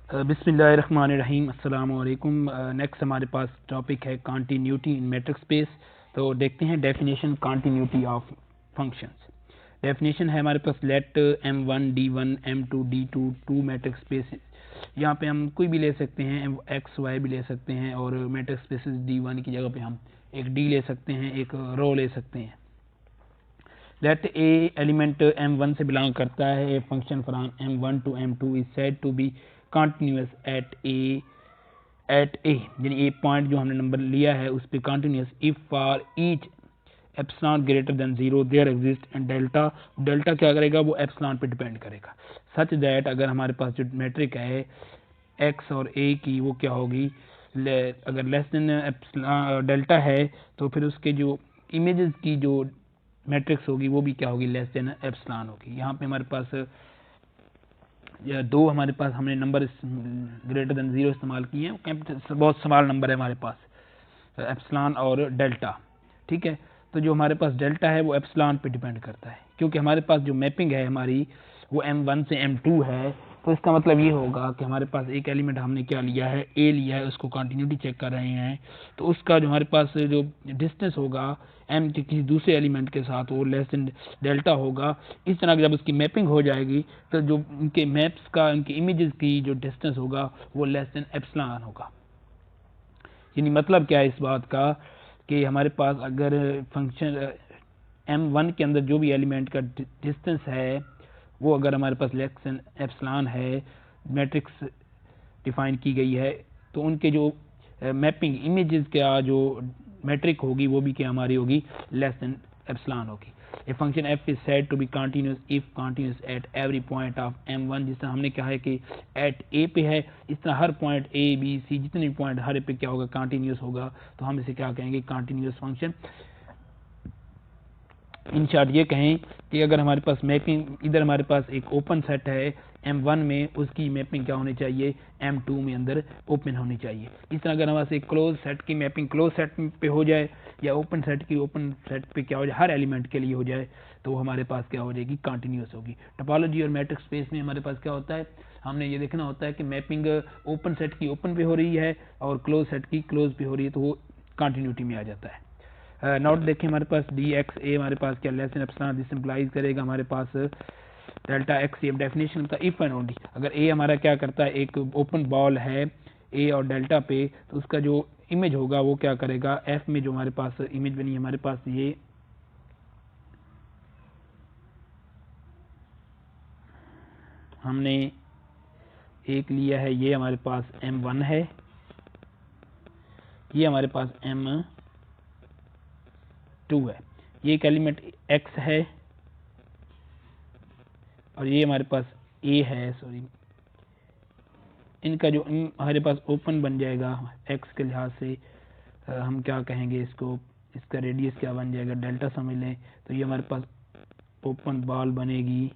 बिस्मिल्लाहिर्रहमानिर्रहीम अस्सलाम वालेकुम। नेक्स्ट हमारे पास टॉपिक है कॉन्टीन्यूटी इन मैट्रिक्स स्पेस। तो देखते हैं definition continuity of functions. Definition है हमारे पास let m1 d1 m2 d2 two metric space. यहाँ पे हम कोई भी ले सकते हैं, एक्स वाई भी ले सकते हैं, और मैट्रिक्स स्पेसिस d1 की जगह पे हम एक d ले सकते हैं, एक रो ले सकते हैं। लेट ए एलिमेंट m1 से बिलोंग करता है, a function from m1 to m2 is said to be continuous at A यानी ए पॉइंट जो हमने नंबर लिया है उस पर continuous if for each epsilon greater than 0 there exist and delta क्या करेगा, वो एप्सिलॉन पे डिपेंड करेगा। सच दैट अगर हमारे पास जो मैट्रिक है एक्स और ए की वो क्या होगी, अगर लेस देन डेल्टा है तो फिर उसके जो इमेजेस की जो मैट्रिक्स होगी वो भी क्या होगी, लेस देन एप्सिलॉन होगी। यहाँ पे हमारे पास या दो हमारे पास हमने नंबर ग्रेटर देन 0 इस्तेमाल किए हैं, बहुत स्मॉल नंबर है हमारे पास, एप्सिलॉन और डेल्टा। ठीक है, तो जो हमारे पास डेल्टा है वो एप्सिलॉन पे डिपेंड करता है, क्योंकि हमारे पास जो मैपिंग है हमारी वो m1 से m2 है। तो इसका मतलब ये होगा कि हमारे पास एक एलिमेंट हमने क्या लिया है, a लिया है, उसको कंटिन्यूटी चेक कर रहे हैं, तो उसका जो हमारे पास जो डिस्टेंस होगा m के किसी दूसरे एलिमेंट के साथ वो लेस देन डेल्टा होगा। इस तरह जब उसकी मैपिंग हो जाएगी तो जो उनके मैप्स का, उनके इमेजेस की जो डिस्टेंस होगा वो लेस देन एप्सिलॉन होगा। यानी मतलब क्या है इस बात का कि हमारे पास अगर फंक्शन m1 के अंदर जो भी एलिमेंट का डिस्टेंस है वो अगर हमारे पास लेस देन एप्सिलॉन है, मैट्रिक्स डिफाइन की गई है, तो उनके जो मैपिंग इमेजेस का जो मैट्रिक होगी वो भी क्या हमारी होगी, लेस देन एप्सिलॉन होगी। A function f is said to be continuous if continuous at every point of m1, जिस तरह हमने कहा है कि एट a पे है, इस तरह हर पॉइंट a b c जितने भी पॉइंट हर पे क्या होगा, कंटिन्यूअस होगा, तो हम इसे क्या कहेंगे, कंटिन्यूअस फंक्शन। इन शॉर्ट ये कहें कि अगर हमारे पास मैपिंग, इधर हमारे पास एक ओपन सेट है m1 में, उसकी मैपिंग क्या होनी चाहिए, m2 में अंदर ओपन होनी चाहिए। इस तरह अगर हमारे एक क्लोज सेट की मैपिंग क्लोज सेट पे हो जाए या ओपन सेट की ओपन सेट पे क्या हो जाए, हर एलिमेंट के लिए हो जाए, तो हमारे पास क्या हो जाएगी, कंटिन्यूअस होगी। टोपोलॉजी और मैट्रिक्स स्पेस में हमारे पास क्या होता है, हमने ये देखना होता है कि मैपिंग ओपन सेट की ओपन पे हो रही है और क्लोज सेट की क्लोज पे हो रही है, तो वो कंटिन्यूटी में आ जाता है। नोट देखें हमारे पास डी एक्स ए हमारे पास क्या less than epsilon, this implies करेगा हमारे पास डेल्टा एक्स। ये डेफिनेशन का इफ एंड ओनली, अगर ए हमारा क्या करता है, एक ओपन बॉल है ए और डेल्टा पे, तो उसका जो इमेज होगा वो क्या करेगा, एफ में जो हमारे पास इमेज बनी है हमारे पास ये हमने एक लिया है, ये हमारे पास m1 है, ये हमारे पास m2 है, ये एक एलिमेंट x है और ये हमारे पास a है, सॉरी, इनका जो हमारे पास ओपन बन जाएगा x के लिहाज से, हम क्या कहेंगे इसको, इसका रेडियस क्या बन जाएगा, डेल्टा समझ लें, तो ये हमारे पास ओपन बॉल बनेगी,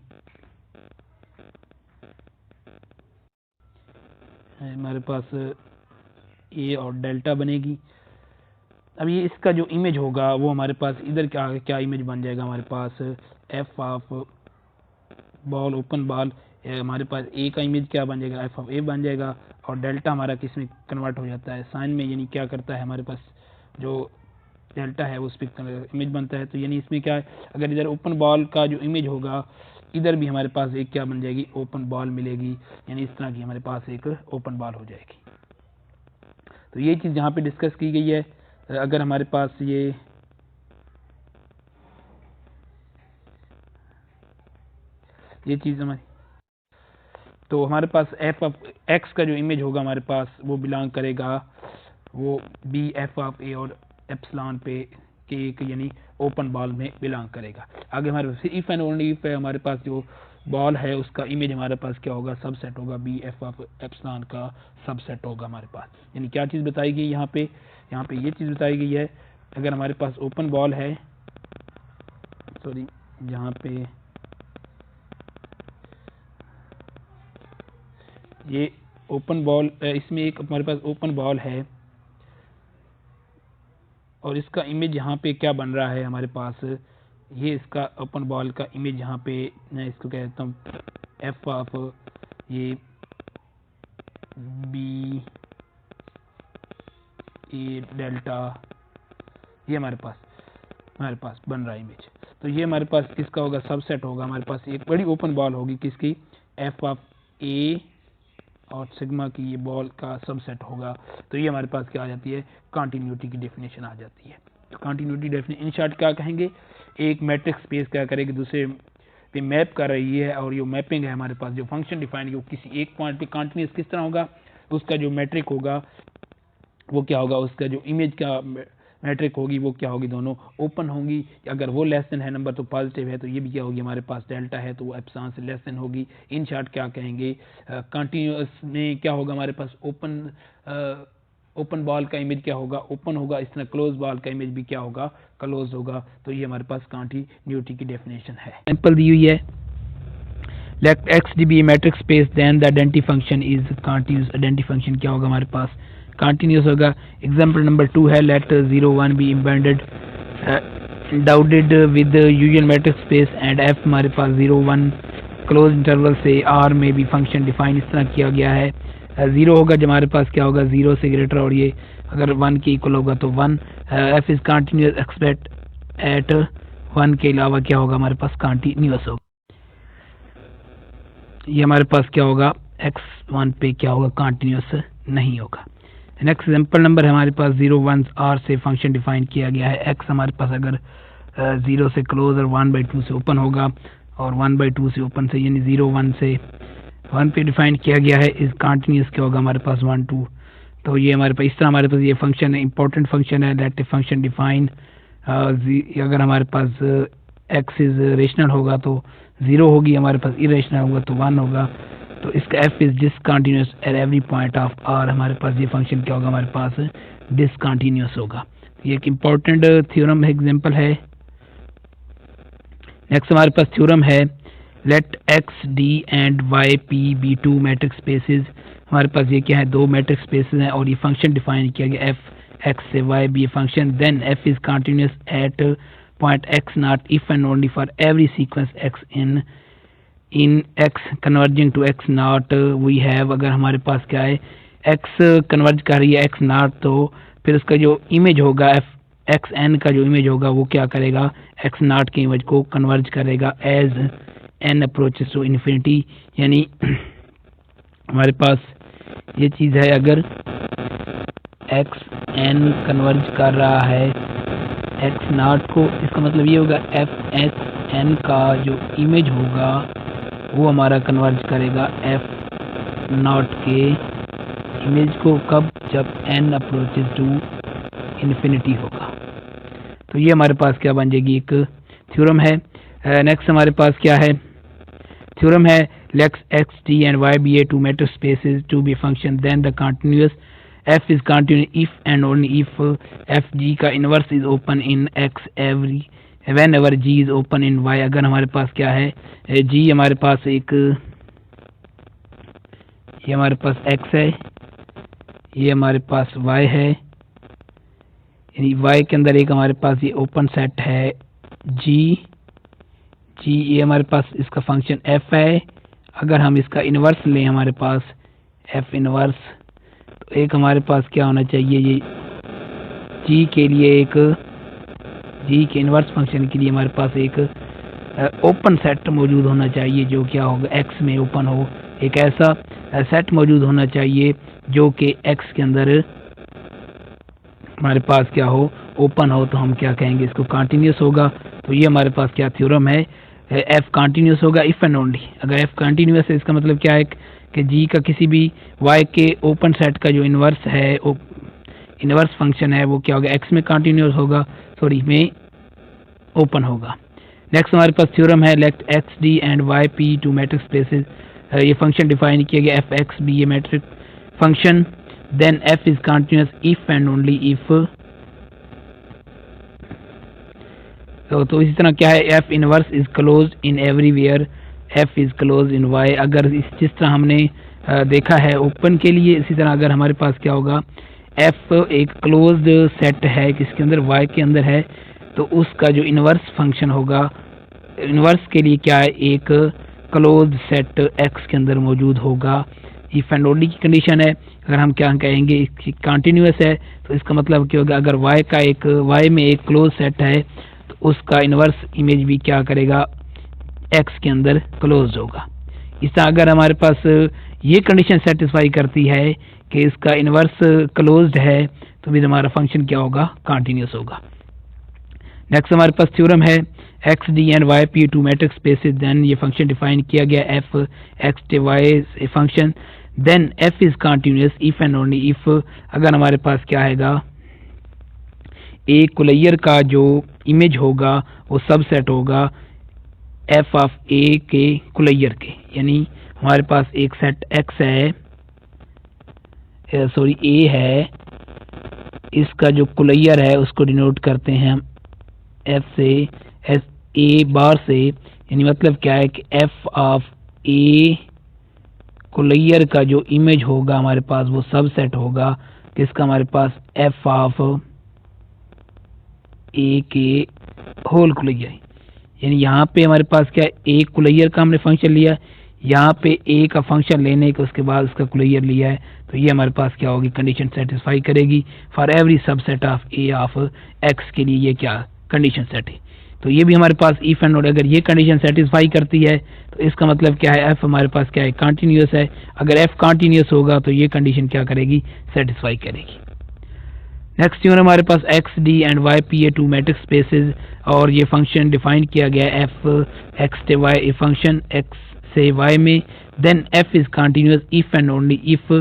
हमारे पास ए और डेल्टा बनेगी। अब ये इसका जो इमेज होगा वो हमारे पास इधर क्या इमेज बन जाएगा, हमारे पास F of ball, open ball, हमारे पास ए का इमेज क्या बन जाएगा, एफ ऑफ ए बन जाएगा, और डेल्टा हमारा किस में कन्वर्ट हो जाता है, साइन में, यानी क्या करता है हमारे पास जो डेल्टा है उस पर इमेज बनता है। तो यानी इसमें क्या है, अगर इधर ओपन बॉल का जो इमेज होगा इधर भी हमारे पास एक क्या बन जाएगी, ओपन बॉल मिलेगी, यानी इस तरह की हमारे पास एक ओपन बॉल हो जाएगी। तो ये चीज़ यहाँ पे डिस्कस की गई है। अगर हमारे पास ये चीज़ हमारी, तो हमारे पास एफ ऑफ एक्स का जो इमेज होगा हमारे पास वो बिलोंग करेगा, वो बी एफ ऑफ ए और एप्सिलॉन पे के यानी ओपन बॉल में बिलोंग करेगा। आगे हमारे पास इफ एंड ओनली इफ हमारे पास जो बॉल है उसका इमेज हमारे पास क्या होगा, सबसेट होगा, बी एफ ऑफ एप्सिलॉन का सबसेट होगा हमारे पास। यानी क्या चीज़ बताई गई यहाँ पे ये चीज़ बताई गई है, अगर हमारे पास ओपन बॉल है, सॉरी, जहाँ पे ये ओपन बॉल, इसमें एक हमारे पास ओपन बॉल है और इसका इमेज यहाँ पे क्या बन रहा है हमारे पास, ये इसका ओपन बॉल का इमेज यहाँ पे मैं इसको कहता हूँ एफ ऑफ ये बी ए डेल्टा, ये हमारे पास बन रहा है इमेज। तो ये हमारे पास किसका होगा, सबसेट होगा। हमारे पास एक बड़ी ओपन बॉल होगी किसकी, एफ ऑफ ए और सिग्मा की, ये बॉल का सबसेट होगा। तो ये हमारे पास क्या आ जाती है, कंटिन्यूटी की डेफिनेशन आ जाती है। तो कंटिन्यूटी डेफिनेशन इन शॉर्ट क्या कहेंगे, एक मैट्रिक्स स्पेस क्या करेगी दूसरे पे मैप कर रही है, और ये मैपिंग है हमारे पास जो फंक्शन डिफाइन वो किसी एक पॉइंट पे कंटिन्यूस किस तरह होगा, उसका जो मैट्रिक होगा वो क्या होगा, उसका जो इमेज का मैट्रिक होगी वो क्या होगी, दोनों ओपन होंगी। अगर वो लेस देन है नंबर तो पॉजिटिव है, तो ये भी क्या होगी, हमारे पास डेल्टा है तो वो एप्सिलॉन से लेस देन होगी। इन शॉर्ट क्या कहेंगे, कंटिन्यूअस में क्या होगा, हमारे पास ओपन बॉल का इमेज क्या होगा, ओपन होगा। इस तरह क्लोज बॉल का इमेज भी क्या होगा, क्लोज होगा। तो ये हमारे पास कंटिन्यूटी की डेफिनेशन है। सिंपल दी हुई है, let x D be metric space then the identity function is continuous. Identity function क्या होगा, हमारे पास कंटिन्यूअस होगा। एग्जांपल नंबर 2 है, let 0 1 be embedded doubted with usual metric space and F हमारे पास 0 1 क्लोज इंटरवल से आर में भी फंक्शन डिफाइन इस तरह किया गया है। 0 होगा जब हमारे पास क्या होगा, 0 से ग्रेटर, और ये अगर 1 के इक्वल होगा तो 1। F is continuous expect at 1 के अलावा क्या होगा, हमारे पास कंटिन्यूअस होगा। ये हमारे पास क्या होगा, x1 पे क्या होगा, कंटिन्यूअस नहीं होगा। नेक्स्ट एग्जांपल नंबर है हमारे पास 0 1 r से फंक्शन डिफाइन किया गया है। x हमारे पास अगर 0 से क्लोज और 1/2 से ओपन होगा, और 1/2 से ओपन से यानी 0 1 से 1 पे डिफाइन किया गया है। इस कंटिन्यूअस क्या होगा, हमारे पास 1 2। तो ये हमारे पास इस तरह हमारे पास ये फंक्शन है, इंपॉर्टेंट फंक्शन है। लेट फंक्शन डिफाइन, अगर हमारे पास x इज रेशनल होगा तो 0 होगी, हमारे पास इरेशनल होगा तो 1 होगा। तो इसका f is discontinuous eight every point of r, हमारे पास ये फंक्शन क्या होगा, हमारे पास डिसकंटिन्यूअस होगा। ये एक इम्पोर्टेंट थ्योरम एग्जांपल है। नेक्स्ट हमारे पास थ्योरम है, let x d and y p be two matrix spaces. हमारे पास ये क्या है, दो मैट्रिक्स स्पेसेस हैं, और ये फंक्शन डिफाइन किया गया f x से y भी function. Then f is continuous at point x nought if and only for every sequence x in x converging to x nought we have. अगर हमारे पास क्या है, x कन्वर्ज कर रही है x नॉट, तो फिर उसका जो इमेज होगा एक्स एन का जो इमेज होगा वो क्या करेगा, एक्स नॉट के इमेज को कन्वर्ज करेगा as n approaches to infinity. यानी हमारे पास ये चीज़ है, अगर एक्स एन कन्वर्ज कर रहा है एक्स नॉट को, इसका मतलब ये होगा एफ एक्स एन का जो इमेज होगा वो हमारा कन्वर्ज करेगा एफ नॉट के इमेज को। कब, जब एन अप्रोचेस टू इन्फिनिटी होगा। तो ये हमारे पास क्या बन जाएगी, एक थ्योरम है। नेक्स्ट हमारे पास क्या है, थ्योरम है, let x t and Y be a two matrix spaces to be function then the continuous f is continuous if and only if f g का inverse is open in x every whenever g is open in y। अगर हमारे पास क्या है, g हमारे पास एक, ये हमारे पास x है, ये हमारे पास y है, यानी y के अंदर एक हमारे पास ये ओपन सेट है g, ये हमारे पास इसका फंक्शन f है। अगर हम इसका इनवर्स लें हमारे पास f इनवर्स, तो एक हमारे पास क्या होना चाहिए, ये g के लिए एक, g के इनवर्स फंक्शन के लिए हमारे पास एक ओपन सेट मौजूद होना चाहिए जो क्या होगा x में ओपन हो। एक ऐसा सेट मौजूद होना चाहिए जो कि x के अंदर हमारे पास क्या हो, ओपन हो। तो हम क्या कहेंगे, इसको कंटिन्यूअस होगा। तो ये हमारे पास क्या थ्योरम है, f कंटिन्यूअस होगा इफ एंड ओनली। अगर f कंटिन्यूअस है इसका मतलब क्या है कि g का किसी भी y के ओपन सेट का जो इनवर्स है, इनवर्स फंक्शन है, वो क्या होगा, x में कंटिन्यूअस होगा, सॉरी में ओपन होगा। नेक्स्ट हमारे पास थ्योरम है, let x D and Y p two matrix spaces. ये फंक्शन डिफाइन किया गया एफ एक्स बी, ये metric function. Then F is continuous if and only if. तो इसी तरह क्या है, f inverse is close in everywhere, f is close in y. अगर जिस तरह हमने देखा है ओपन के लिए, इसी तरह अगर हमारे पास क्या होगा, एफ एक क्लोज्ड सेट है किसके अंदर, वाई के अंदर है, तो उसका जो इनवर्स फंक्शन होगा, इनवर्स के लिए क्या है, एक क्लोज्ड सेट एक्स के अंदर मौजूद होगा। इफ एंड ओनली की कंडीशन है। अगर हम क्या कहेंगे कंटिन्यूस है तो इसका मतलब क्या होगा, अगर y में एक क्लोज सेट है तो उसका इनवर्स इमेज भी क्या करेगा, x के अंदर क्लोज होगा। इस तरह अगर हमारे पास ये कंडीशन सेटिस्फाई करती है कि इसका इनवर्स क्लोज्ड है तो फिर हमारा फंक्शन क्या होगा, कंटिन्यूस होगा। नेक्स्ट हमारे पास थ्योरम है x D and Y p two matrix spaces, then ये फंक्शन डिफाइन किया गया F x d y a function, then F is continuous if and only if अगर हमारे पास क्या आएगा, ए कुलैयर का जो इमेज होगा वो सबसेट होगा एफ ऑफ ए के कुलैयर के। यानी हमारे पास एक सेट एक्स है, सॉरी ए है, इसका जो कुलैयर है उसको डिनोट करते हैं हम एफ से, एस ए बार से। यानी मतलब क्या है कि एफ ऑफ ए कुलैयर का जो इमेज होगा हमारे पास वो सबसेट होगा किसका, हमारे पास एफ ऑफ ए के होल कुलैयर। यानी यहाँ पे हमारे पास क्या है, ए कुलैयर का हमने फंक्शन लिया, यहाँ पे ए का फंक्शन लेने के उसके बाद उसका कुलैयर लिया है, तो ये हमारे पास क्या होगी, कंडीशन सेटिस्फाई करेगी for every subset of A of x के लिए ये क्या कंडीशन सेट है। तो ये भी हमारे पास इफ एंड नॉट, अगर ये कंडीशन सेटिस्फाई करती है तो इसका मतलब क्या है, एफ हमारे पास क्या है, कंटिन्यूस है। अगर एफ कंटिन्यूस होगा तो ये कंडीशन क्या करेगी, सेटिस्फाई करेगी। नेक्स्ट थ्योरम हमारे पास X D and Y P a two matrix spaces, और ये फंक्शन डिफाइन किया गया F X to Y a function X से वाई में, then F is continuous if and only if,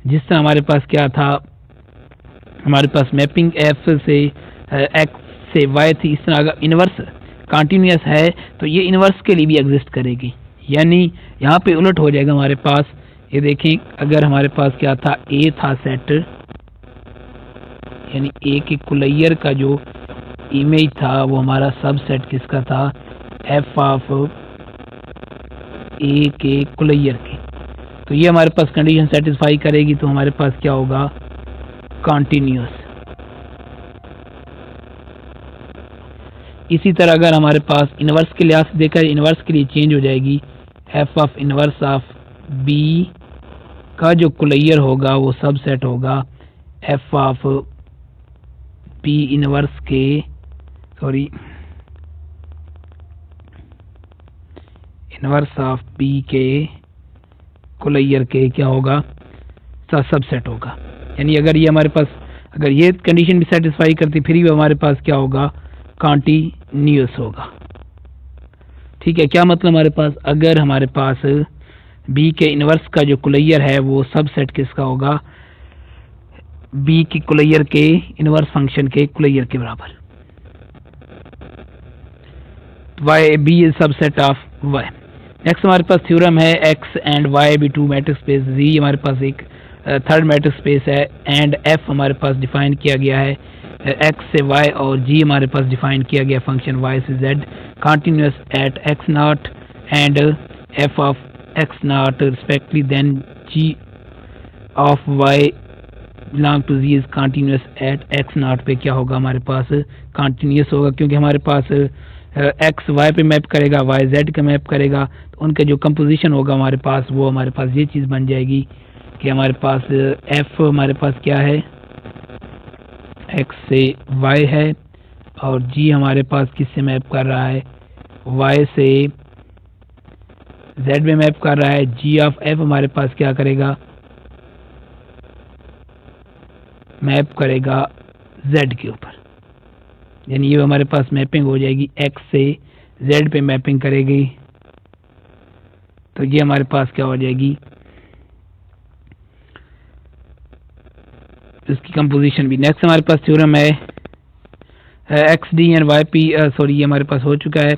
जिस तरह हमारे पास क्या था, हमारे पास मैपिंग एफ से एक्स से वाई थी, इस तरह अगर इनवर्स कंटिन्यूस है तो ये इनवर्स के लिए भी एग्जिस्ट करेगी। यानी यहाँ पे उलट हो जाएगा हमारे पास, ये देखें अगर हमारे पास क्या था, ए था सेट, यानी ए के कुलैयर का जो इमेज था वो हमारा सबसेट किसका था, एफ ऑफ ए के कुलैयर के। तो ये हमारे पास कंडीशन सेटिस्फाई करेगी, तो हमारे पास क्या होगा, कंटिन्यूस। इसी तरह अगर हमारे पास इनवर्स के लिहाज से देखा, इनवर्स के लिए चेंज हो जाएगी, f of inverse of b का जो कुलैयर होगा वो सबसेट होगा एफ ऑफ बी इनवर्स के, सॉरी इनवर्स ऑफ बी के कुलैयर के क्या होगा, सबसेट होगा। यानी अगर ये हमारे पास, अगर ये कंडीशन भी सेटिस्फाई करती फिर भी हमारे पास क्या होगा, कंटिन्यूस होगा। ठीक है, क्या मतलब हमारे पास, अगर हमारे पास बी के इनवर्स का जो कुलैयर है वो सबसेट किसका होगा, बी की कुलैयर के इनवर्स फंक्शन के कुलैयर के बराबर, Y B is subset of Y. Next हमारे पास थ्योरम है X and Y B two metric space, G हमारे पास एक थर्ड मैट्रिक्स स्पेस है, एंड एफ हमारे पास डिफाइन किया गया है एक्स से वाई, और जी हमारे पास डिफाइन किया गया फंक्शन वाई से z, continuous at x nought and f of x nought respectively, then g of y belong to g is continuous at x nought पे क्या होगा, हमारे पास कंटिन्यूस होगा, क्योंकि हमारे पास एक्स वाई पे मैप करेगा, वाई जेड का मैप करेगा, तो उनका जो कंपोजिशन होगा हमारे पास वो हमारे पास ये चीज़ बन जाएगी कि हमारे पास एफ हमारे पास क्या है, एक्स से वाई है, और जी हमारे पास किससे मैप कर रहा है, वाई से जेड में मैप कर रहा है, जी ऑफ एफ हमारे पास क्या करेगा, मैप करेगा जेड के ऊपर। यानी ये हमारे पास मैपिंग हो जाएगी, एक्स से जेड पे मैपिंग करेगी, तो ये हमारे पास क्या हो जाएगी, इसकी कंपोजिशन भी। नेक्स्ट हमारे पास थ्योरम है x D and Y p, sorry ये हमारे पास हो चुका है,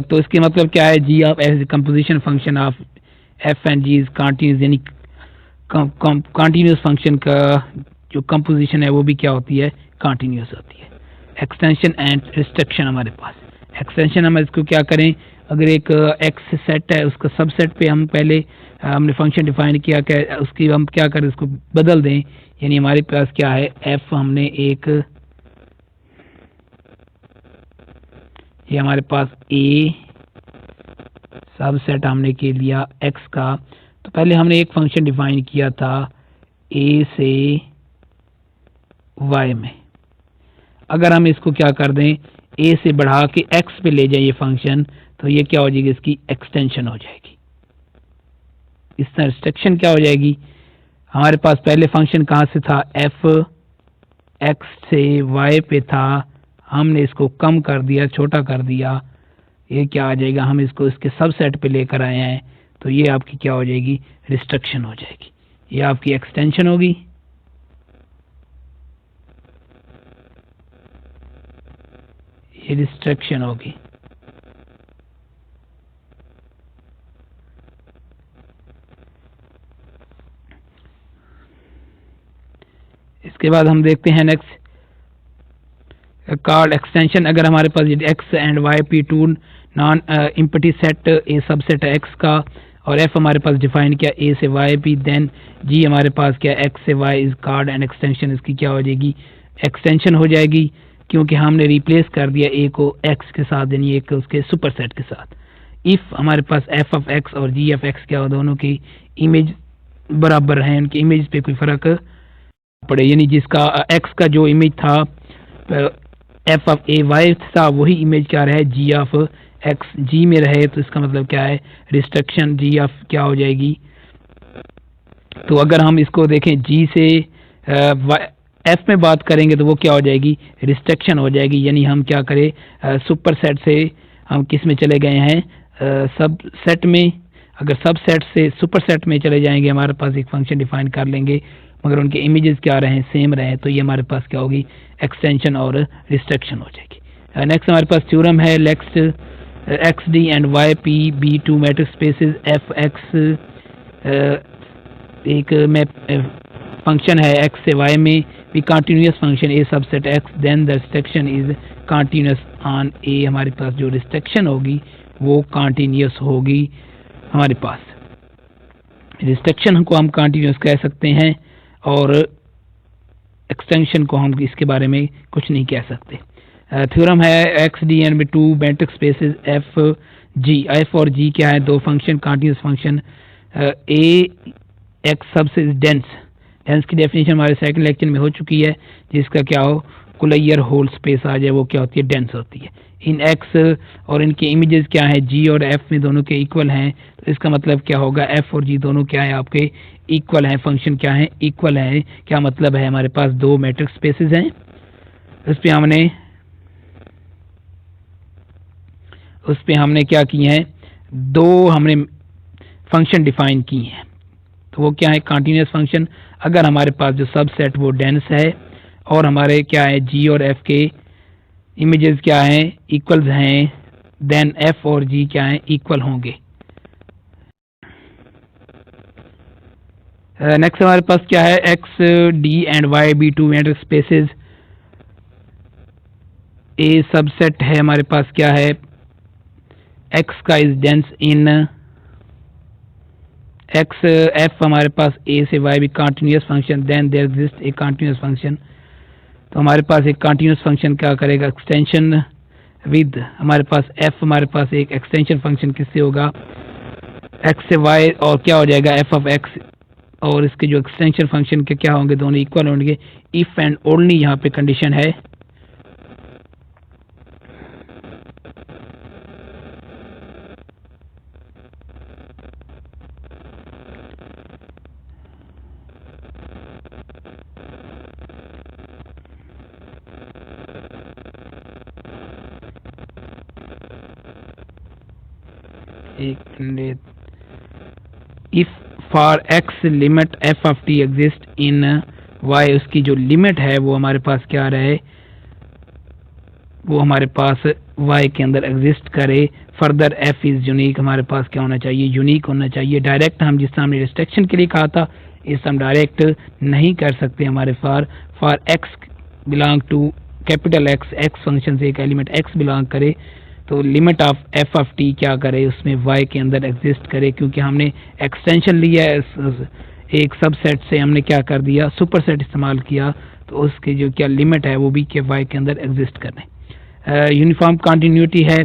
तो इसके मतलब क्या है, G of F composition function of F and G is continuous, यानी कंटिन्यूस फंक्शन का जो कंपोजिशन है वो भी क्या होती है, कंटिन्यूस होती है। एक्सटेंशन एंड रिस्ट्रिक्शन हमारे पास, एक्सटेंशन हम इसको क्या करें, अगर एक एक्स सेट है उसका सबसेट पे हम पहले हमने फंक्शन डिफाइन किया कि उसकी हम क्या करें, उसको बदल दें। यानी हमारे पास क्या है, एफ हमने एक, ये हमारे पास ए सबसेट हमने के लिया एक्स का, तो पहले हमने एक फंक्शन डिफाइन किया था a से y में। अगर हम इसको क्या कर दें, a से बढ़ा के x पे ले जाइए फंक्शन, तो ये क्या हो जाएगी, इसकी एक्सटेंशन हो जाएगी। इस तरह रिस्ट्रिक्शन क्या हो जाएगी, हमारे पास पहले फंक्शन कहाँ से था, f x से y पे था, हमने इसको कम कर दिया, छोटा कर दिया, ये क्या आ जाएगा, हम इसको इसके सबसेट पे लेकर आए हैं, तो ये आपकी क्या हो जाएगी, रिस्ट्रिक्शन हो जाएगी। ये आपकी एक्सटेंशन होगी, ये रिस्ट्रिक्शन होगी। इसके बाद हम देखते हैं नेक्स्ट कॉल्ड एक्सटेंशन। अगर हमारे पास x and y p two non empty set, a subset है x का, और f हमारे पास डिफाइन किया a से y p, देन g हमारे पास क्या x से y is called and extension, इसकी क्या हो जाएगी, एक्सटेंशन हो जाएगी, क्योंकि हमने रिप्लेस कर दिया a को x के साथ, यानी एक उसके सुपर सेट के साथ। इफ हमारे पास f ऑफ x और g ऑफ x क्या हो, दोनों की इमेज बराबर है, उनकी इमेज पे कोई फर्क पड़े, यानी जिसका x का जो इमेज था f ऑफ ए वाई था, वही इमेज क्या रहे, g ऑफ x g में रहे, तो इसका मतलब क्या है, रिस्ट्रिक्शन g ऑफ क्या हो जाएगी। तो अगर हम इसको देखें g से f में बात करेंगे तो वो क्या हो जाएगी, रिस्ट्रिक्शन हो जाएगी, यानी हम क्या करें, सुपर सेट से हम किस में चले गए हैं, सब सेट में। अगर सब सेट से सुपर सेट में चले जाएंगे, हमारे पास एक फंक्शन डिफाइन कर लेंगे, मगर उनके इमेजेस क्या रहे, सेम रहे, तो ये हमारे पास क्या होगी, एक्सटेंशन और रिस्ट्रिक्शन हो जाएगी। नेक्स्ट हमारे पास थ्योरम है next x D and Y p be two matrix spaces f x, एक मैप फंक्शन है x से y में, भी continuous function a subset x, then the restriction is continuous on a, हमारे पास जो रिस्ट्रिक्शन होगी वो कंटिन्यूस होगी। हमारे पास रिस्ट्रिक्शन को हम कंटिन्यूस कह सकते हैं, और एक्सटेंशन को हम इसके बारे में कुछ नहीं कह सकते। थ्योरम है एक्स डी एन में two matrix spaces F G, F और जी क्या है, दो function continuous function, A X सबसे डेंस, डेंस की डेफिनेशन हमारे सेकंड लेक्चर में हो चुकी है, जिसका क्या हो, कुलैयर होल स्पेस आ जाए, वो क्या होती है, डेंस होती है। इन एक्स और इनके इमेजेस क्या है, जी और एफ में दोनों के इक्वल हैं, तो इसका मतलब क्या होगा, एफ और जी दोनों क्या है आपके इक्वल हैं, फंक्शन क्या है, इक्वल है। क्या मतलब है, हमारे पास दो मैट्रिक्स स्पेसेस हैं, उस पे हमने क्या किए हैं, दो हमने फंक्शन डिफाइन किए हैं, तो वो क्या है, कंटीन्यूअस फंक्शन। अगर हमारे पास जो सबसेट वो डेंस है, और हमारे क्या है, जी और एफ के इमेजेस क्या हैं, इक्वल्स हैं, देन एफ और जी क्या हैं, इक्वल होंगे। नेक्स्ट हमारे पास क्या है, x D and Y B two matrix spaces, a subset है हमारे पास क्या है, एक्स का is dense in x, f हमारे पास ए से वाई भी continuous function, then there exist a continuous function. तो हमारे पास एक कंटिन्यूअस फंक्शन क्या करेगा, एक्सटेंशन विद हमारे पास एफ, हमारे पास एक एक्सटेंशन फंक्शन किससे होगा, एक्स से वाई, और क्या हो जाएगा, एफ ऑफ एक्स, और इसके जो एक्सटेंशन फंक्शन के क्या होंगे, दोनों इक्वल होंगे। इफ एंड ओनली यहाँ पे कंडीशन है, if for x limit f of t exist in y, उसकी जो लिमिट है वो हमारे पास क्या रहे, वो हमारे पास वाई के अंदर एग्जिस्ट करे। फर्दर एफ इज यूनिक, हमारे पास क्या होना चाहिए, यूनिक होना चाहिए। डायरेक्ट हम जिस हमने रिस्ट्रिक्शन के लिए कहा था, इस हम डायरेक्ट नहीं कर सकते। हमारे for x belong to capital x, x function से एक एलिमेंट एक्स बिलोंग करे, तो limit of f of t क्या करे, उसमें वाई के अंदर एग्जिस्ट करे, क्योंकि हमने एक्सटेंशन लिया है, एक सबसेट से हमने क्या कर दिया, सुपर सेट इस्तेमाल किया, तो उसकी जो क्या लिमिट है वो भी के वाई के अंदर एग्जिस्ट करें। यूनिफॉर्म कंटिन्यूटी है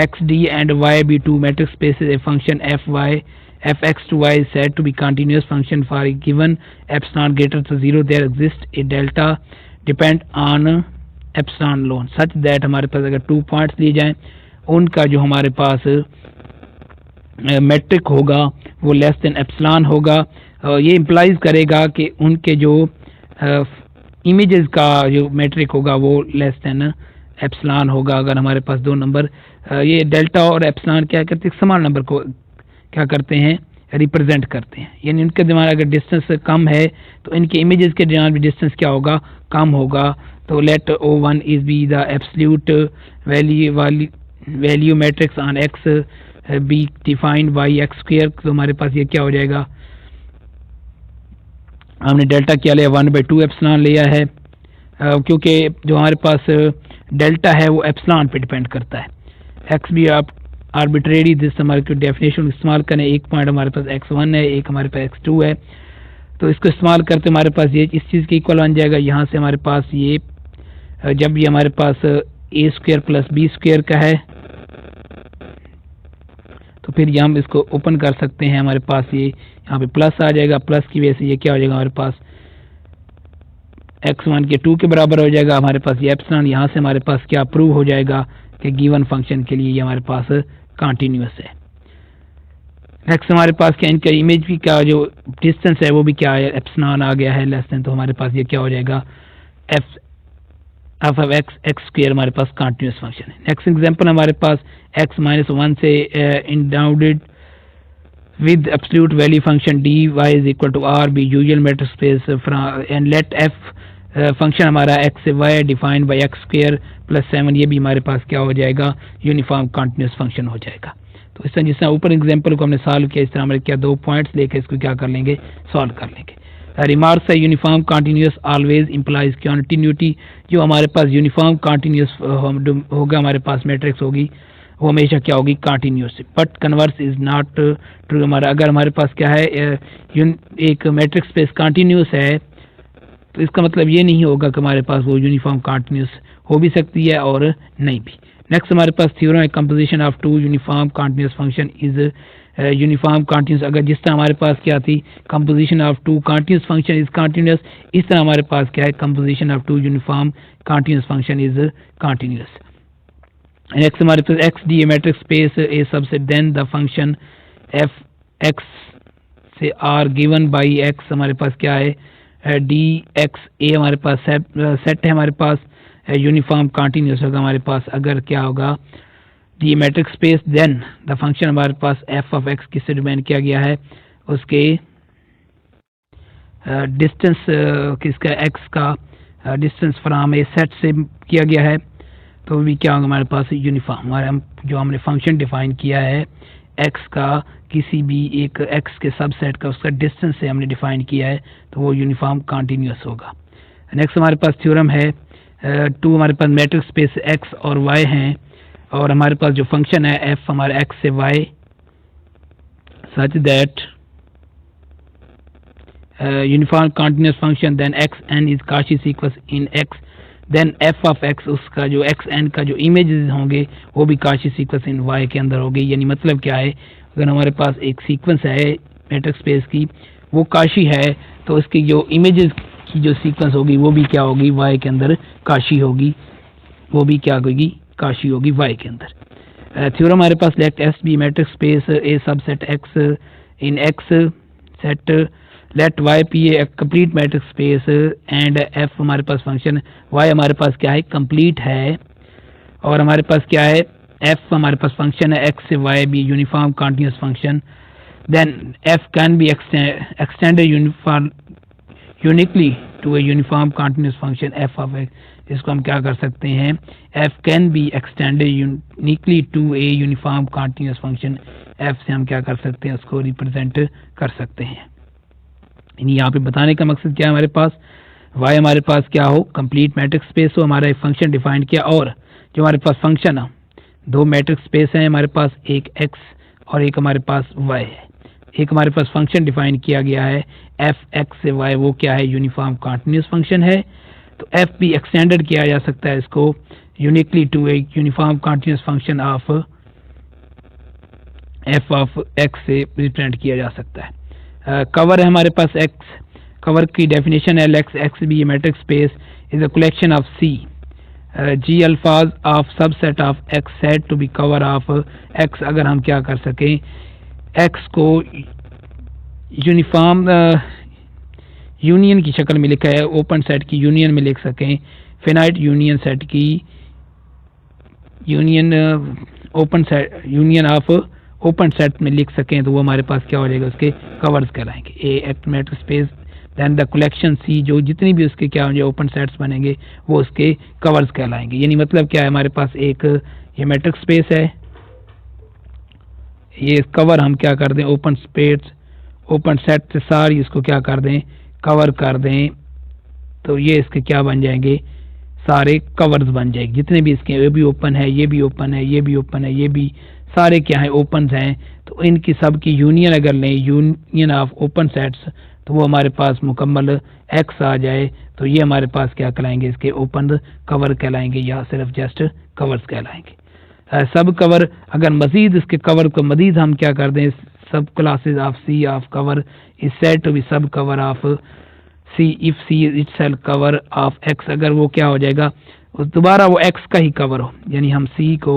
x D and Y B two matrix spaces a function f y f x to y is said to be continuous function for a given epsilon greater to 0 there exists a delta depend on epsilon alone such that हमारे पास अगर 2 points लिए जाएं उनका जो हमारे पास metric होगा वो less than epsilon होगा। ये इम्प्लाइज करेगा कि उनके जो इमेजेस का जो मेट्रिक होगा वो लेस देन एप्सिलॉन होगा अगर हमारे पास दो नंबर ये डेल्टा और एप्सिलॉन क्या करते हैं समान नंबर को क्या करते हैं रिप्रेजेंट करते हैं, यानी उनके दरमियान अगर डिस्टेंस कम है तो इनके इमेजेस के दरमियान भी डिस्टेंस क्या होगा कम होगा। तो let O1 is be the absolute value metrics on x be defined by x square. तो हमारे पास ये क्या हो जाएगा हमने डेल्टा क्या लिया 1/2 एप्सिलॉन लिया है क्योंकि जो हमारे पास डेल्टा है वो एप्सिलॉन पे डिपेंड करता है। एक्स भी आप आर्बिट्रेरी दिस हमारे को डेफिनेशन इस्तेमाल करें एक पॉइंट हमारे पास x1 है एक हमारे पास x2 है तो इसको इस्तेमाल करते हमारे पास ये इस चीज़ के इक्वल बन जाएगा। यहाँ से हमारे पास ये जब ये हमारे पास a² + b² का है तो फिर ये हम इसको ओपन कर सकते हैं हमारे पास ये यहाँ पे प्लस आ जाएगा प्लस की वजह से ये क्या हो जाएगा हमारे पास x1 के 2 के बराबर हो जाएगा। हमारे पास ये एप्सिलॉन यहाँ से हमारे पास क्या प्रूव हो जाएगा कि गिवन फंक्शन के लिए ये हमारे पास कंटिन्यूअस है। नेक्स्ट हमारे पास क्या इनका इमेज भी का जो डिस्टेंस है वो भी क्या है एप्सिलॉन आ गया है लेस देन तो हमारे पास ये क्या हो जाएगा f of x स्क्वायर हमारे पास कंटिन्यूअस फंक्शन है। नेक्स्ट एग्जांपल हमारे पास x - 1 से इंडाउडेड with absolute value function dy is equal to r be usual metric space and let f function हमारा x से y defined by x square + 7 ये भी हमारे पास क्या हो जाएगा यूनिफॉर्म कंटिन्यूअस फंक्शन हो जाएगा। तो इस तरह जिस तरह ऊपर एग्जांपल को हमने सॉल्व किया इस तरह हमारे क्या 2 पॉइंट्स लेके इसको क्या कर लेंगे सॉल्व कर लेंगे। रिमार्क्स है uniform continuous always implies continuity. जो हमारे पास यूनिफॉर्म कंटिन्यूअस होगा हमारे पास मैट्रिक्स होगी वो हमेशा क्या होगी continuous but converse is not true. हमारा अगर हमारे पास क्या है एक मैट्रिक्स स्पेस कंटिन्यूअस है तो इसका मतलब ये नहीं होगा कि हमारे पास वो यूनिफॉर्म कंटिन्यूअस हो भी सकती है और नहीं भी। नेक्स्ट हमारे पास थ्योरम है composition of two uniform continuous function is uniform continuous. अगर जिस तरह हमारे पास क्या थी composition of two continuous function is continuous इस तरह हमारे पास क्या है composition of two uniform continuous function is continuous. Next हमारे पास X D matrix space A subset then the function F X से आर गिवन बाई एक्स हमारे पास क्या है डी एक्स ए हमारे पास सेट है हमारे पास यूनिफॉर्म कंटिन्यूअस होगा हमारे पास अगर क्या होगा d matrix space then the function हमारे पास एफ ऑफ एक्स किससे डिफाइन किया गया है उसके डिस्टेंस किसका एक्स का डिस्टेंस फ्रॉम ए सेट से किया गया है तो भी क्या होगा हमारे पास यूनिफॉर्म हमारे हम जो हमने फंक्शन डिफाइन किया है एक्स का किसी भी एक एक्स के सबसेट का उसका डिस्टेंस से हमने डिफाइन किया है तो वो यूनिफॉर्म कंटिन्यूअस होगा। नेक्स्ट हमारे पास थ्योरम है टू हमारे पास मैट्रिक्स स्पेस एक्स और वाई हैं और हमारे पास जो फंक्शन है एफ हमारे एक्स से y such that uniform continuous function then x n is Cauchy sequence in x then f of x उसका जो एक्स एन का जो इमेजेस होंगे वो भी काशी सीक्वेंस इन वाई के अंदर होगी। यानी मतलब क्या है अगर हमारे पास एक सीक्वेंस है मैट्रिक्स स्पेस की वो काशी है तो इसकी जो इमेजेस की जो सीक्वेंस होगी वो भी क्या होगी वाई के अंदर काशी होगी वो भी क्या होगी काशी होगी वाई के अंदर। थ्योरम हमारे पास let S be metric space A subset X in X set let Y P A complete metric space and F हमारे पास फंक्शन वाई हमारे पास क्या है कंप्लीट है और हमारे पास क्या है एफ हमारे पास फंक्शन है एक्स से वाई भी uniform continuous function then f can be extended uniquely to a uniform continuous function f of x. इसको हम क्या कर सकते हैं f can be extended uniquely to a uniform continuous function f से हम क्या कर सकते हैं उसको रिप्रेजेंट कर सकते हैं। यहाँ पे बताने का मकसद क्या है हमारे पास y हमारे पास क्या हो कंप्लीट मैट्रिक्स स्पेस हो हमारा एक फंक्शन डिफाइन किया और जो हमारे पास फंक्शन है दो मैट्रिक्स स्पेस है हमारे पास एक x और एक हमारे पास y है। एक हमारे पास फंक्शन डिफाइन किया गया है एफ एक्स से y वो क्या है यूनिफॉर्म कंटिन्यूअस फंक्शन है तो f भी एक्सटेंडेड किया जा सकता है इसको uniquely to a uniform continuous function of f of x से रिप्रेजेंट किया जा सकता है। कवर है हमारे पास x, कवर की डेफिनेशन है x भी metrics space is a collection of C G alphas of subset of x set to be cover of x। अगर हम क्या कर सकें x को यूनिफॉर्म यूनियन की शक्ल में लिखा है, ओपन सेट की यूनियन में लिख सकें, फिनाइट यूनियन सेट की union open set union of open set में लिख सकें, तो वो हमारे पास क्या हो जाएगा, उसके कवर्स कहलाएंगे। A act metric space then the collection C, जो जितनी भी उसके क्या होंगे ओपन सेट्स बनेंगे वो उसके कवर्स कहलाएंगे। यानी मतलब क्या है, हमारे पास एक ये मैट्रिक्स स्पेस है, ये कवर हम क्या कर दें ओपन स्पेस ओपन सेट से सारी इसको क्या कर दें कवर कर दें, तो ये इसके क्या बन जाएंगे, सारे कवर्स बन जाएंगे। जितने भी इसके ये भी ओपन है, ये भी ओपन है, ये भी ओपन है, ये भी सारे क्या है ओपन हैं, तो इनकी सब की यूनियन अगर लें, यूनियन ऑफ ओपन सेट्स, तो वो हमारे पास मुकम्मल एक्स आ जाए, तो ये हमारे पास क्या कहलाएंगे, इसके ओपन कवर कहलाएंगे या सिर्फ जस्ट कवर्स कहलाएंगे। सब कवर अगर मजीद इसके कवर को मजीद हम क्या कर दें, सब classes of C of cover is said to be सब cover of C if C itself cover of X, अगर वो क्या हो जाएगा दोबारा वो एक्स का ही कवर हो। यानी हम सी को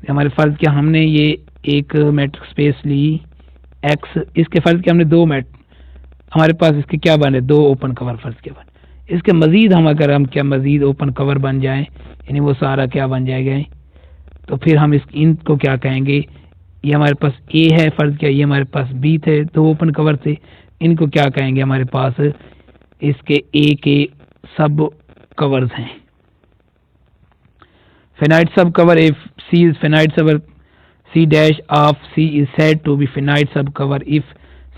हमारे फर्ज क्या, हमने ये एक मैट्रिक्स स्पेस ली एक्स, इसके फर्ज क्या हमने दो हमारे पास इसके क्या बने दो ओपन कवर फर्ज के बने, इसके मजीद हम अगर हम क्या मजीद ओपन कवर बन जाए, यानी वो सारा क्या बन जाएगा, तो फिर हम इनको क्या कहेंगे, ये हमारे पास ए है फर्ज क्या, ये हमारे पास बी थे दो ओपन कवर थे, इनको क्या कहेंगे हमारे पास इसके ए के सब कवर्स हैं। finite subcover if C is finite subcover, C dash of C is said to be finite subcover if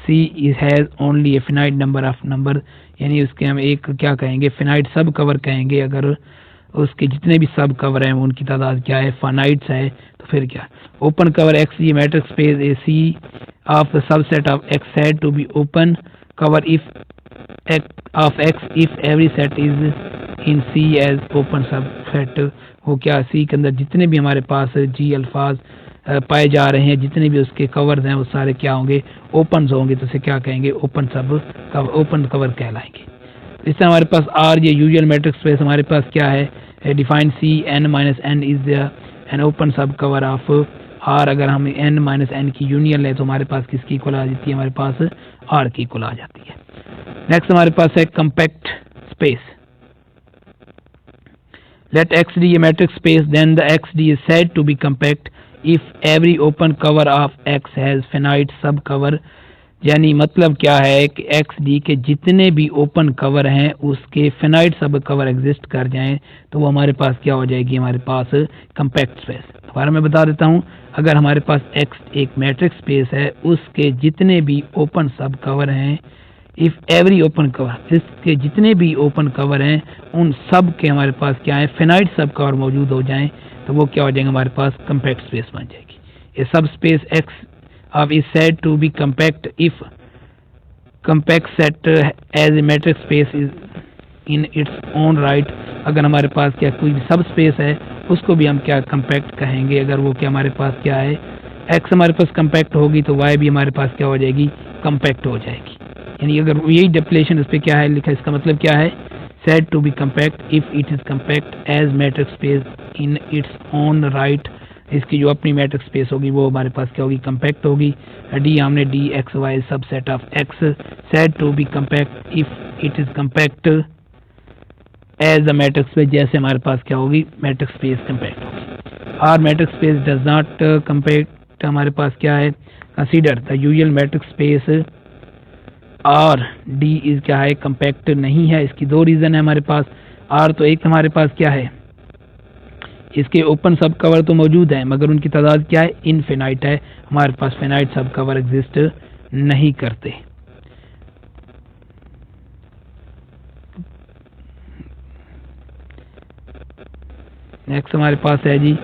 C has only a finite number of number, यानी उसके हम एक क्या कहेंगे फिनाइट सब कवर कहेंगे अगर उसके जितने भी सब कवर हैं उनकी तादाद क्या है फाइनाइट्स है, तो फिर क्या ओपन कवर एक्स ये metric space A C of the subset of x said to be open cover if of X if every set is in C as open subset. वो क्या सी के अंदर जितने भी हमारे पास जी अल्फाज पाए जा रहे हैं, जितने भी उसके कवर्स हैं वो सारे क्या होंगे ओपन होंगे, तो उसे क्या कहेंगे ओपन कवर कहलाएंगे। इससे हमारे पास आर ये यूजुअल मैट्रिक्स स्पेस हमारे पास क्या है define c n minus n is n open sub cover of R. अगर हम एन माइनस एन की यूनियन लें तो हमारे पास किसकी इक्वल आ जाती है, हमारे पास आर की इक्वल आ जाती है। नेक्स्ट हमारे पास है compact space. Let XD a matrix space, then the XD is said to be compact if every open cover of X has finite subcover। यानी मतलब क्या है कि XD के जितने भी ओपन कवर हैं उसके फिनाइट सब कवर एग्जिस्ट कर जाएं, तो वो हमारे पास क्या हो जाएगी, हमारे पास कम्पैक्ट स्पेस। दोबारा मैं बता देता हूँ, अगर हमारे पास X एक मैट्रिक्स स्पेस है उसके जितने भी ओपन सब कवर हैं, इफ एवरी ओपन कवर इसके जितने भी ओपन कवर हैं उन सब के हमारे पास क्या है फिनाइट सब कवर मौजूद हो जाएं, तो वो क्या हो जाएंगे हमारे पास कम्पैक्ट स्पेस बन जाएगी। ये सब space x of is said to be compact if compact set as a matrix space is in its own right. अगर हमारे पास क्या कोई भी सब स्पेस है उसको भी हम क्या कम्पैक्ट कहेंगे, अगर वो क्या हमारे पास क्या है एक्स हमारे पास कम्पैक्ट होगी तो वाई भी हमारे पास क्या हो जाएगी कम्पैक्ट हो जाएगी। यानी अगर यही डेफिनेशन इस पर क्या है लिखा, इसका मतलब क्या है said to be compact if it is compact as metrics space in its own right. इसकी जो अपनी मैट्रिक्स स्पेस होगी वो हमारे पास क्या होगी कम्पैक्ट होगी। डी हमने d x y sub set of x said to be compact if it is compact as a metrics space, जैसे हमारे पास क्या होगी मैट्रिक्स स्पेस कम्पैक्ट होगी। R metrics space does not compact, हमारे पास क्या है consider the usual matrix space R d is क्या है कम्पैक्ट नहीं है। इसकी दो रीज़न है हमारे पास। आर तो एक हमारे पास क्या है इसके ओपन सब कवर तो मौजूद है मगर उनकी तादाद क्या है इनफिनाइट है, हमारे पास फिनाइट सब कवर एग्जिस्ट नहीं करते। नेक्स्ट हमारे पास है G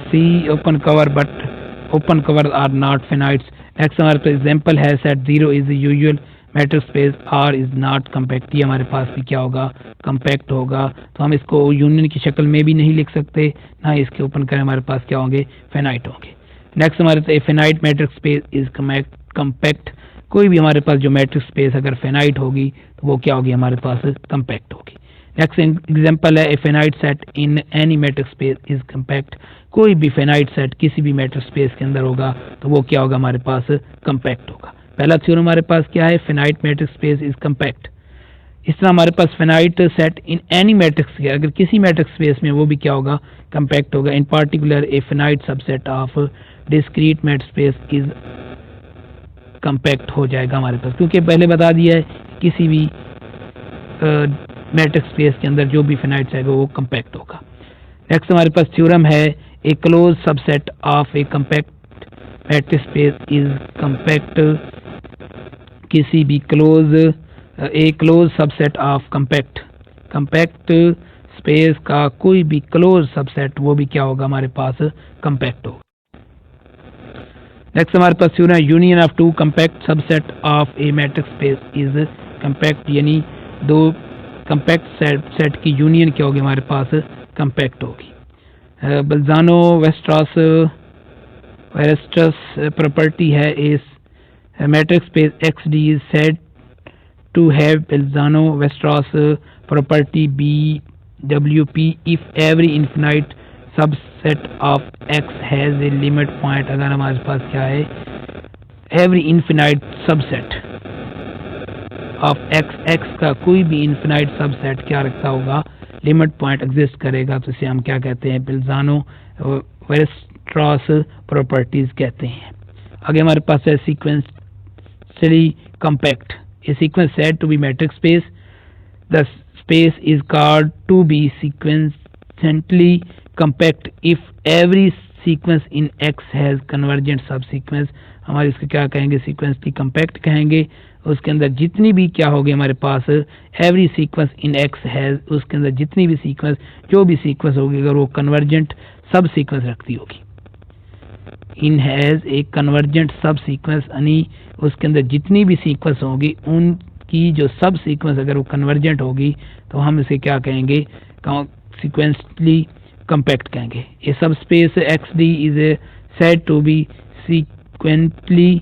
C open cover but open cover are not finites. Next हमारे पास एग्जांपल है set 0 is usual matrix space R is not compact, ये हमारे पास भी क्या होगा, कम्पैक्ट होगा। तो हम इसको यूनियन की शक्ल में भी नहीं लिख सकते, ना इसके ओपन करें हमारे पास क्या होंगे, फेनाइट होंगे। नेक्स्ट हमारे पास फेनाइट मैट्रिक्स स्पेस इज कम्पैक्ट, कोई भी हमारे पास जो मैट्रिक्स स्पेस अगर फेनाइट होगी तो वो क्या होगी, हमारे पास कम्पैक्ट होगी। नेक्स्ट एग्जांपल है, a finite set in any metric space is compact, कोई भी फेनाइट सेट किसी भी मैट्रिक्स स्पेस के अंदर होगा तो वो क्या होगा, हमारे पास कम्पैक्ट होगा। पहला थ्योरम हमारे पास क्या है, फेनाइट मैट्रिक्स स्पेस इज कम्पैक्ट। इस तरह हमारे पास फेनाइट सेट इन एनी मैट्रिक्स के, अगर किसी मैट्रिक्स स्पेस में, वो भी क्या होगा, कम्पैक्ट होगा। In particular a finite subset of discrete metric space is compact हो जाएगा हमारे पास, क्योंकि पहले बता दिया है किसी भी मैट्रिक्स स्पेस के अंदर जो भी फेनाइट है वो कम्पैक्ट होगा। नेक्स्ट हमारे पास थ्योरम है, a close subset of a compact metric space is compact, किसी भी a close subset of compact space का कोई भी क्लोज सबसेट वो भी क्या होगा, हमारे पास कम्पैक्ट होगा। नेक्स्ट हमारे पास थ्योरम है, union of two compact subset of a matrix space is compact, यानी दो कम्पैक्ट सेट की यूनियन क्या होगी, हमारे पास कम्पैक्ट होगी। बल्जानो वेस्ट्रस प्रॉपर्टी है, इस metric space X D is said to have Bolzano Weierstrass property BWP if every infinite subset of x has a limit point. अगर हमारे पास क्या है, every infinite subset of x का कोई भी इन्फिनाइट सबसेट क्या रखता होगा, लिमिट पॉइंट एग्जिस्ट करेगा, तो इसे हम क्या कहते हैं, बल्जानो वेस्ट्रस प्रॉपर्टीज कहते हैं। आगे हमारे पास है sequentially compact, a sequence said to be metric space, the space is called to be sequentially compact if every sequence in x has convergent subsequence. हमारे इसको क्या कहेंगे, सीक्वेंसली कम्पैक्ट कहेंगे। उसके अंदर जितनी भी क्या होगी हमारे पास, every sequence in x has, उसके अंदर जितनी भी सीक्वेंस, जो भी सीक्वेंस होगी अगर वो कन्वर्जेंट सब सीक्वेंस रखती होगी, इन हैज एक कन्वर्जेंट सब सीक्वेंस, यानी उसके अंदर जितनी भी सीक्वेंस होगी उनकी जो सब सीक्वेंस अगर वो कन्वर्जेंट होगी तो हम इसे क्या कहेंगे, सीक्वेंसली कम्पैक्ट कहेंगे। ये सब space X D is said to be sequentially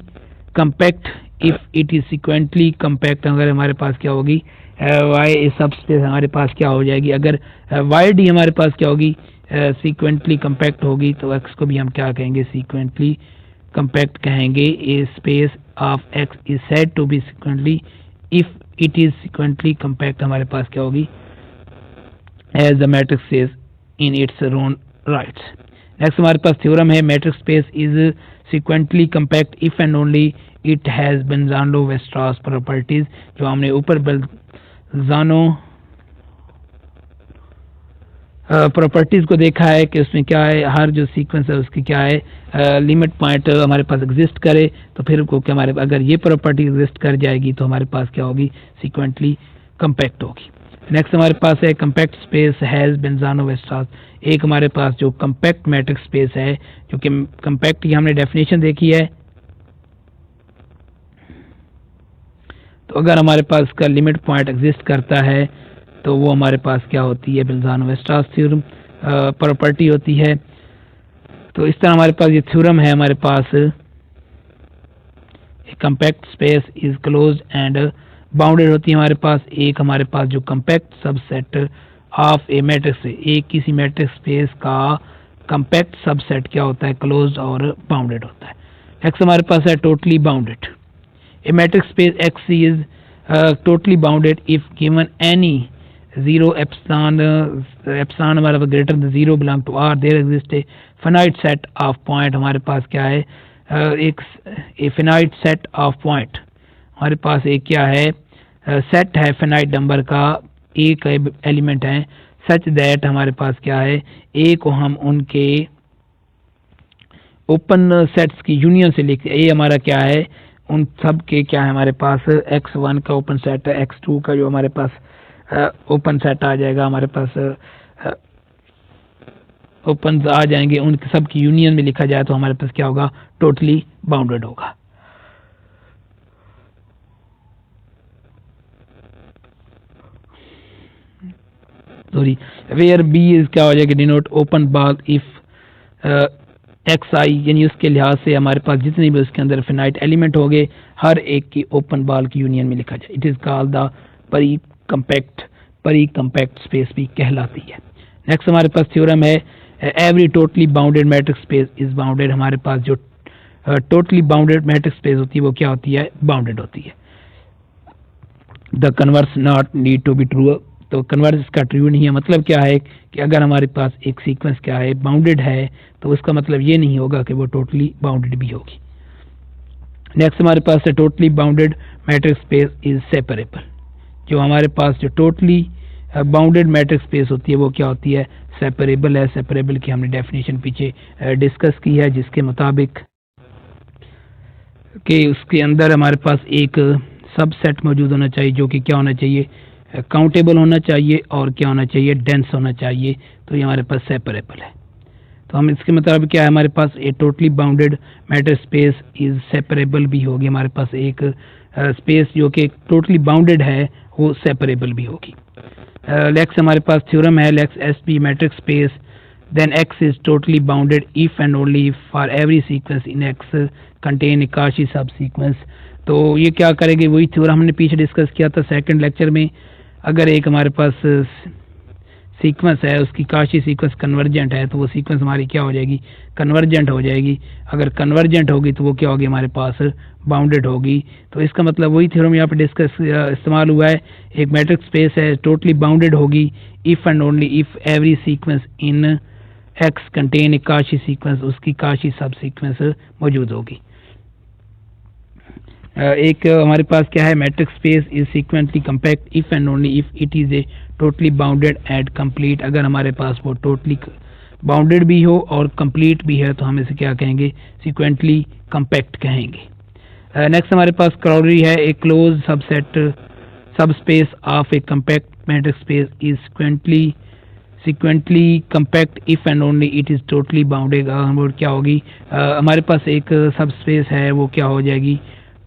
compact if it is sequentially compact. अगर हमारे पास क्या होगी, वाई सब स्पेस हमारे पास क्या हो जाएगी, अगर वाई डी हमारे पास क्या होगी, सीक्वेंटली कम्पैक्ट होगी, तो एक्स को भी हम क्या कहेंगे, सीक्वेंटली कम्पैक्ट कहेंगे। A space of X is said to be sequentially if it is sequentially compact, हमारे पास क्या होगी, as the metric says in its own rights. Next हमारे पास थ्योरम है, metric space is sequentially compact if and only it has Bolzano Weierstrass properties. जो हमने ऊपर बल्जानो प्रॉपर्टीज को देखा है कि उसमें क्या है, हर जो सीक्वेंस है उसकी क्या है, लिमिट पॉइंट हमारे पास एग्जिस्ट करे, तो फिर को क्या हमारे अगर ये प्रॉपर्टी एग्जिस्ट कर जाएगी तो हमारे पास क्या होगी, सीक्वेंटली कम्पैक्ट होगी। नेक्स्ट हमारे पास है, कम्पैक्ट स्पेस हैज बल्जानो वेस्ट्रस। एक हमारे पास जो कम्पैक्ट मैट्रिक्स स्पेस है, जो कि कम्पैक्ट की हमने डेफिनेशन देखी है, तो अगर हमारे पास का लिमिट पॉइंट एग्जिस्ट करता है तो वो हमारे पास क्या होती है, बल्जानो वेस्ट्रस थ्योरम प्रॉपर्टी होती है। तो इस तरह हमारे पास ये थ्योरम है, हमारे पास compact space is closed and bounded होती है हमारे पास। एक हमारे पास जो compact subset of a metric है, एक किसी मैट्रिक्स स्पेस का कम्पैक्ट सबसेट क्या होता है, क्लोज्ड और बाउंडेड होता है। नेक्स्ट हमारे पास है totally bounded, a matrix space X is totally bounded if given any 0 epsilon हमारे पास greater than 0 belong to R, there exist a finite set of point. हमारे पास क्या है, एक फिनाइट सेट ऑफ पॉइंट, हमारे पास एक क्या है, सेट है फिनाइट नंबर का, एक एलिमेंट है, सच दैट हमारे पास क्या है, ए को हम उनके ओपन सेट्स की यूनियन से लिखते हैं। ए हमारा क्या है, उन सब के क्या है, हमारे पास x1 का ओपन सेट है, x2 का जो हमारे पास ओपन सेट आ जाएगा, हमारे पास ओपन आ जाएंगे, उन सब की यूनियन में लिखा जाए तो हमारे पास क्या होगा, टोटली बाउंडेड होगा। सॉरी, वेयर बी इज क्या हो जाएगा, denote open ball if X I, यानी उसके लिहाज से हमारे पास जितने भी उसके अंदर फिनाइट एलिमेंट हो गए हर एक की ओपन बॉल की यूनियन में लिखा जाए। इट इज़ कॉल्ड द परी कंपैक्ट स्पेस भी कहलाती है। नेक्स्ट हमारे पास थ्योरम है every totally bounded metric space is bounded. हमारे पास जो टोटली बाउंडेड मैट्रिक्स स्पेस होती है वो क्या होती है, बाउंडेड होती है। The converse not need to be true, तो कन्वर्स इसका ट्रू नहीं है। मतलब क्या है कि अगर हमारे पास एक सीक्वेंस क्या है बाउंडेड है तो उसका मतलब ये नहीं होगा कि वो टोटली बाउंडेड भी होगी। नेक्स्ट हमारे पास है totally bounded metric space is separable. जो हमारे पास जो टोटली बाउंडेड मैट्रिक्स स्पेस होती है वो क्या होती है, सेपरेबल है। सेपरेबल की हमने डेफिनेशन पीछे डिस्कस की है, जिसके मुताबिक कि उसके अंदर हमारे पास एक सबसेट मौजूद होना चाहिए जो कि क्या होना चाहिए, काउंटेबल होना चाहिए और क्या होना चाहिए, डेंस होना चाहिए। तो ये हमारे पास सेपरेबल है। तो हम इसके मतलब क्या है, हमारे पास a totally bounded metric space is separable भी होगी। हमारे पास एक स्पेस जो कि टोटली बाउंडेड है वो सेपरेबल भी होगी। लेक्स हमारे पास थ्योरम है let X S be metric space then X is totally bounded if and only for every sequence in X contain Cauchy subsequence. तो ये क्या करेंगे, वही थ्योरम हमने पीछे डिस्कस किया था सेकंड लेक्चर में। अगर एक हमारे पास सीक्वेंस है उसकी काशी सीक्वेंस कन्वर्जेंट है तो वो सीक्वेंस हमारी क्या हो जाएगी, कन्वर्जेंट हो जाएगी। अगर कन्वर्जेंट होगी तो वो क्या होगी, हमारे पास बाउंडेड होगी। तो इसका मतलब वही थ्योरम यहाँ पे डिस्कस इस्तेमाल हुआ है। एक मैट्रिक्स स्पेस है टोटली बाउंडेड होगी if and only if every sequence in X contain a Kashi sequence, उसकी काशी सब सीक्वेंस मौजूद होगी। एक हमारे पास क्या है, metric space is sequentially compact if and only if it is a totally bounded and complete. अगर हमारे पास वो टोटली बाउंडेड भी हो और कंप्लीट भी है तो हम इसे क्या कहेंगे, सीक्वेंटली कंपैक्ट कहेंगे। नेक्स्ट हमारे पास क्रॉडरी है एक क्लोज सबसेट सब space of a compact metric space is sequentially compact if and only it is totally bounded. और क्या होगी, हमारे पास एक सब स्पेस है वो क्या हो जाएगी,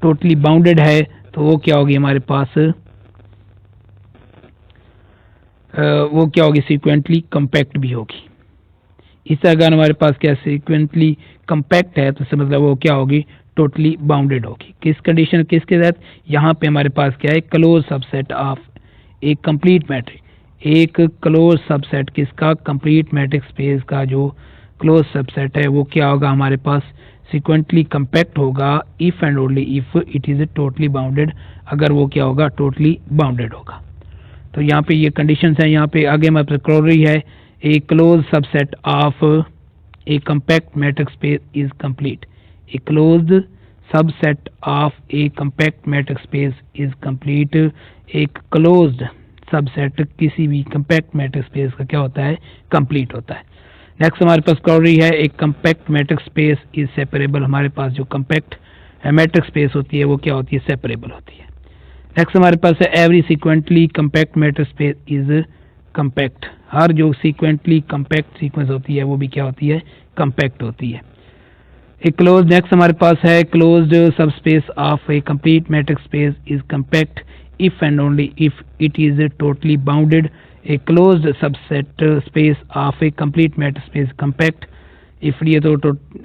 टोटली बाउंडेड है तो वो क्या होगी हमारे पास, वो क्या होगी, सीक्वेंटली कंपैक्ट भी होगी। इस तरह अगर हमारे पास क्या सीक्वेंटली कंपैक्ट है तो इसका मतलब वो क्या होगी, टोटली बाउंडेड होगी। किस कंडीशन, किसके तहत, यहाँ पे हमारे पास क्या है, क्लोज सबसेट ऑफ एक कंप्लीट मैट्रिक्स, एक क्लोज सबसेट किसका, कंप्लीट मैट्रिक्स स्पेस का जो क्लोज सबसेट है वो क्या होगा हमारे पास, सीक्वेंटली कंपैक्ट होगा if and only if it is totally bounded, अगर वो क्या होगा, टोटली बाउंडेड होगा। तो यहाँ पे ये कंडीशंस हैं। यहाँ पे आगे मतलब क्लोजरी है a close subset of a compact metric space is complete. A closed subset of a compact metric space is complete. एक क्लोज्ड सबसेट किसी भी कंपैक्ट मैट्रिक्स स्पेस का क्या होता है, कंप्लीट होता है। नेक्स्ट हमारे पास क्लोजरी है एक compact metric space is separable. हमारे पास जो कंपैक्ट मैट्रिक्स स्पेस होती है वो क्या होती है, सेपरेबल होती है। नेक्स्ट हमारे पास है every sequentially compact metric space is compact. हर जो सीक्वेंटली कंपैक्ट सीक्वेंस होती है वो भी क्या होती है, कंपैक्ट होती है। एक क्लोज, नेक्स्ट हमारे पास है closed subspace of A complete metric space is compact if and only if it is totally bounded. A closed subset space of A complete metric space compact if ये तो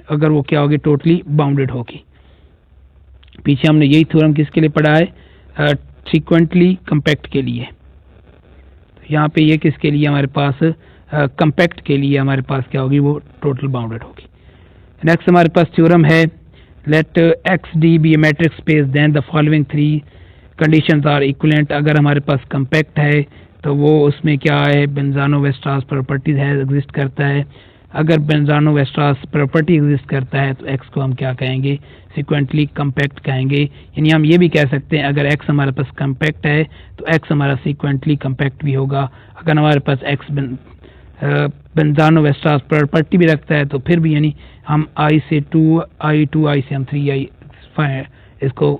अगर वो क्या होगी, टोटली बाउंडेड होगी। पीछे हमने यही थ्योरम किसके लिए पढ़ा है, सीक्वेंटली कंपैक्ट के लिए। तो यहाँ पे ये किसके लिए हमारे पास, कंपैक्ट के लिए हमारे पास क्या होगी, वो टोटल बाउंडेड होगी। नेक्स्ट हमारे पास थ्योरम है let x D be a matrix space then the following three conditions are equivalent. अगर हमारे पास कंपैक्ट है तो वो उसमें क्या है, बेंजानो-वेस्टरास प्रॉपर्टीज है, एग्जिस्ट करता है। अगर बेंजानो-वेस्टरास प्रॉपर्टी एग्जिस्ट करता है तो एक्स को हम क्या कहेंगे, सीक्वेंटली कंपैक्ट कहेंगे। यानी हम ये भी कह सकते हैं अगर एक्स हमारे पास कंपैक्ट है तो एक्स हमारा सीक्वेंटली कंपैक्ट भी होगा। अगर हमारे पास एक्स बेंजानो-वेस्टरास प्रॉपर्टी भी रखता है तो फिर भी यानी हम आई से 2 आई से हम 3 आई इसको